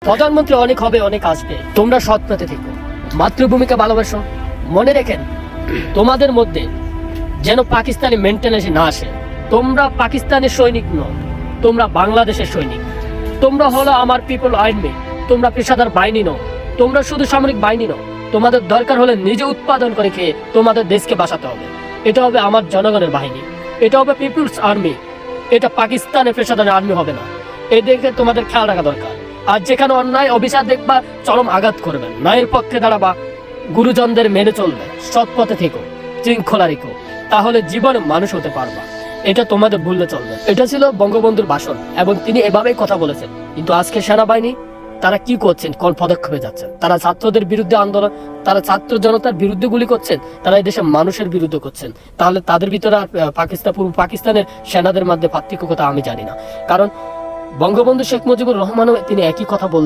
প্রধানমন্ত্রী অনেক হবে, অনেক আসবে, তোমরা সৎ পথে থেকো, মাতৃভূমিকে ভালোবাসো। মনে রেখেন তোমাদের মধ্যে যেন পাকিস্তানি মেন্টালিটি না আসে। তোমরা পাকিস্তানের সৈনিক নও, তোমরা বাংলাদেশের সৈনিক। তোমরা হলো আমার পিপল আর্মি, তোমরা পেশাদার বাহিনী নও, তোমরা শুধু সামরিক বাহিনী নও। তোমাদের দরকার হলে নিজে উৎপাদন করে খেয়ে তোমাদের দেশকে বাঁচাতে হবে। এটা হবে আমার জনগণের বাহিনী, এটা হবে পিপলস আর্মি, এটা পাকিস্তানের পেশাদার আর্মি হবে না। এদিকে তোমাদের খেয়াল রাখা দরকার। আর যেখানে অন্যায় অবিচার দেখবা চরম আঘাত করবেন, ন্যায়ের পক্ষে দাঁড়াবা, গুরুজনদের মেনে চলবে, সৎ পথে থেকো, শৃঙ্খলা রেখো, তাহলে জীবনে মানুষ হতে পারবা। এটা তোমাদের ভুললে চলবে। এটা ছিল বঙ্গবন্ধুর ভাষণ এবং তিনি এভাবেই কথা বলেছেন। কিন্তু আজকে সেনাবাহিনী তারা কি করছেন, কোন পদক্ষেপে যাচ্ছেন? তারা ছাত্রদের বিরুদ্ধে আন্দোলন, তারা ছাত্র জনতার বিরুদ্ধে গুলি করছেন, তারা এই দেশের মানুষের বিরুদ্ধে করছেন। তাহলে তাদের ভিতরে আর পূর্ব পাকিস্তানের সেনাদের মধ্যে পার্থক্য কথা আমি জানি না। কারণ বঙ্গবন্ধু শেখ মুজিবুর রহমানও তিনি একই কথা বললেন।